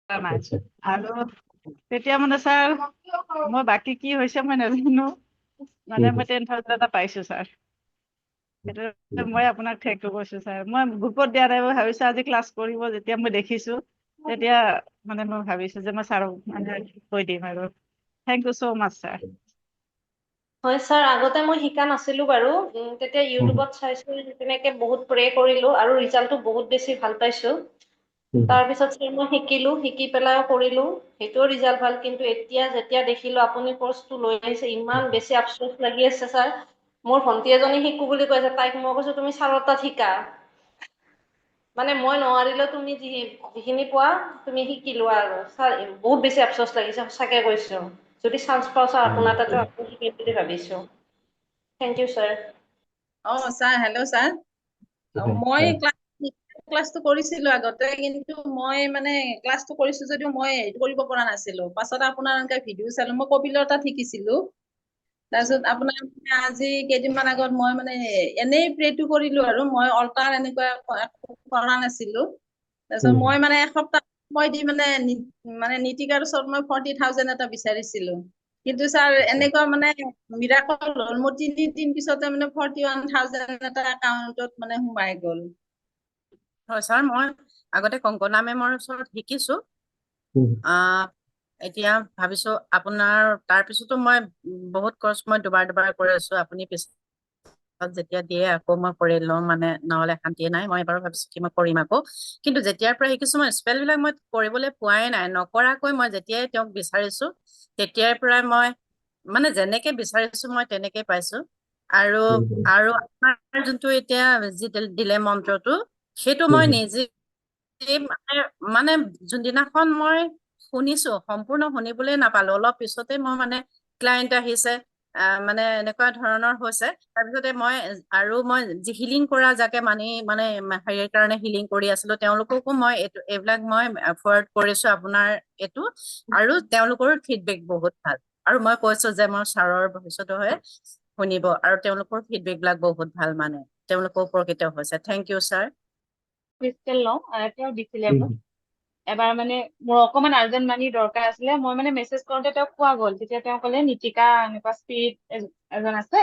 নাই আৰু তেতিয়া মানে ছাৰ মই বাকী কি হৈছে মই নাজানো মানে মই 10,000 এটা পাইছো ছাৰ সেইটো মই আপোনাক থেংকটো কৈছো ছাৰ মই গ্ৰুপত দিয়া নাই মই ভাবিছো আজি ক্লাছ কৰিব যেতিয়া মই দেখিছো তেতিয়া মানে মই ভাবিছো যে মই ছাৰক মানে কৈ দিম আৰু thank you so' much sir হয় ছাৰ আগতে মই শিকা নাছিলো বাৰু তেতিয়া ইউটিউবত চাইছো তেনেকে বহুত প্ৰে কৰিলো আৰু ৰিজাল্টটো বহুত বেছি ভাল পাইছো তাৰপিছত মই শিকিলো শিকি পেলাই কৰিলো সেইটোও ৰিজাল্ট ভাল কিন্তু এতিয়া যেতিয়া দেখিলো আপুনি কৰ্চটো লৈ আহিছে ইমান বেছি আফচোচ লাগি আছে ছাৰ মোৰ ভণ্টি এজনী শিকো বুলি কৈছে তাইক মই কৈছো তুমি ছাৰৰ তাত শিকা মানে মই নোৱাৰিলেও তুমি যিখিনি পোৱা তুমি শিকি লোৱা আৰু ছাৰ বহুত বেছি আফচোচ লাগিছে সঁচাকে কৈছো যদি চান্স পাওঁ ছাৰ আপোনাৰ তাতে আকৌ শিকিম বুলি ভাবিছো thank you sir sir hello' sir মই ক্লাছটো কৰিছিলো আগতে কিন্তু মই মানে ক্লাছটো কৰিছো যদিও মই হেৰি কৰিব পৰা নাছিলো পাছত আপোনাৰ এনেকে ভিডিঅ' চালো মই কপিলৰ তাত শিকিছিলো তাৰপিছত আপোনাৰ আজি কেইদিনমান আগত মই মানে এনেই প্ৰেটো কৰিলো আৰু মই অলটাৰ এনেকুৱা কৰা নাছিলো তাৰপিছত মই মানে এসপ্তাহ সময় দি মানে নীতিকাৰ ওচৰত মই 40,000 এটা বিচাৰিছিলো কিন্তু ছাৰ এনেকুৱা মানে মিৰাকল হ'ল মোৰ 3 দিন পিছতে মানে 41,000 এটা একাউণ্টত মানে সোমাই গ'ল হয় ছাৰ মই আগতে কংকনা মেমৰ ওচৰত শিকিছো এতিয়া ভাবিছো আপোনাৰ তাৰপিছতো মই বহুত কৰ্চ মই দুবাৰ কৰি আছো আপুনি পিছত যেতিয়া দিয়ে আকৌ মই কৰি লওঁ মানে নহলে শান্তিয়ে নাই মই এবাৰ ভাবিছো কি মই কৰিম আকৌ কিন্তু যেতিয়াৰ পৰা শিকিছো মই স্পেল বিলাক মই কৰিবলৈ পোৱাই নাই নকৰাকৈ মই যেতিয়াই তেওঁক বিচাৰিছো তেতিয়াৰ পৰাই মই মানে যেনেকে বিচাৰিছো মই তেনেকে পাইছো আৰু আৰু আপোনাৰ যোনটো এতিয়া যি দিলে মন্ত্ৰটো সেইটো মই নিজে মানে যোনদিনাখন মই শুনিছো সম্পূৰ্ণ শুনিবলৈ নাপালো অলপ পিছতে মই মানে ক্লায়েণ্ট আহিছে মানে এনেকুৱা ধৰণৰ হৈছে তাৰপিছতে মই যি হিলিং কৰা যাকে মানে হেৰিৰ কাৰণে হিলিং কৰি আছিলো তেওঁলোককো মই এইবিলাক মই ফৰৱাৰ্ড কৰিছো আপোনাৰ এইটো আৰু তেওঁলোকৰো ফিডবেক বহুত ভাল আৰু মই কৈছো যে মোৰ ছাৰৰ ভৱিষ্যতে হয় শুনিব আৰু তেওঁলোকৰ ফিডবেক বিলাক বহুত ভাল মানে তেওঁলোকো উপকৃত হৈছে থেংক ইউ ছাৰ ক্ৰিষ্টেল লওঁ তেওঁ দিছিলে মোক এবাৰ মানে মোৰ অকমান আৰ্জেন্ট মানি দৰকাৰ আছিলে মই মানে মেছেজ কৰোতে তেওঁক পোৱা গ'ল তেতিয়া তেওঁ ক'লে নীতিকা এনেকুৱা স্পিৰিট এজন আছে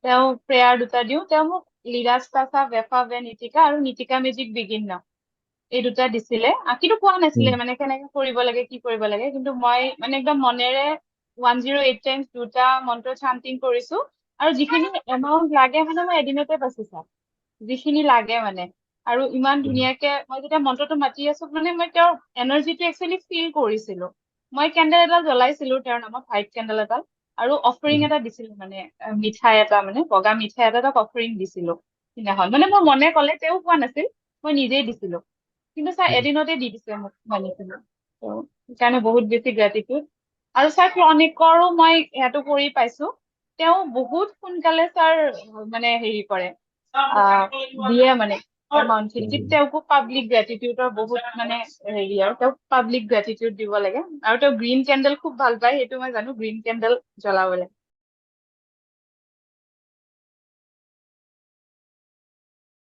তেওঁ প্ৰেয়াৰ দুটা দিওঁ তেওঁ মোক লিৰাস্তাচা বেফা বে নীতিকা আৰু নীতিকা মেজিক বিগিন নাও এই দুটা দিছিলে কিন্তু কোৱা নাছিলে মানে কেনেকে কৰিব লাগে কি কৰিব লাগে কিন্তু মই মানে একদম মনেৰে 108 টাইমছ দুটা মন্ত্ৰ চান্টিং কৰিছো আৰু যিখিনি এমাউণ্ট লাগে মানে মই এদিনতে পাইছো ছাৰ যিখিনি লাগে মানে আৰু ইমান ধুনীয়াকে মই যেতিয়া মন্ত্ৰটো মাতি আছো মানে মই তেওঁৰ এনাৰ্জিটো একচুৱেলি ফিল কৰিছিলো মই কেণ্ডেল এডাল জ্বলাইছিলো তেওঁৰ নামত হোৱাইট কেণ্ডেল এডাল আৰু অফাৰিং এটা দিছিলো মানে মিঠাই এটা মানে বগা মিঠাই এটা তাক অফাৰিং দিছিলো সিদিনাখন মানে মোৰ মনে ক'লে তেওঁ কোৱা নাছিল মই নিজেই দিছিলো কিন্তু ছাৰ এদিনতে দি দিছে মোক মানিছিলো সেইকাৰণে বহুত বেছি গ্ৰেটিটিউড আৰু ছাৰ ক্ৰনিকৰো মই ইয়াতো কৰি পাইছো তেওঁ বহুত সোনকালে ছাৰ মানে হেৰি কৰে দিয়ে মানে এমাউণ্টখিনি তেওঁকো পাব্লিক গ্ৰেটিটিউডৰ বহুত মানে হেৰি আৰু তেওঁক পাব্লিক গ্ৰেটিটিউড দিব লাগে আৰু তেওঁ গ্ৰীণ কেণ্ডেল খুব ভাল পায় সেইটো মই জানো গ্ৰীণ কেণ্ডেল জ্বলাবলৈ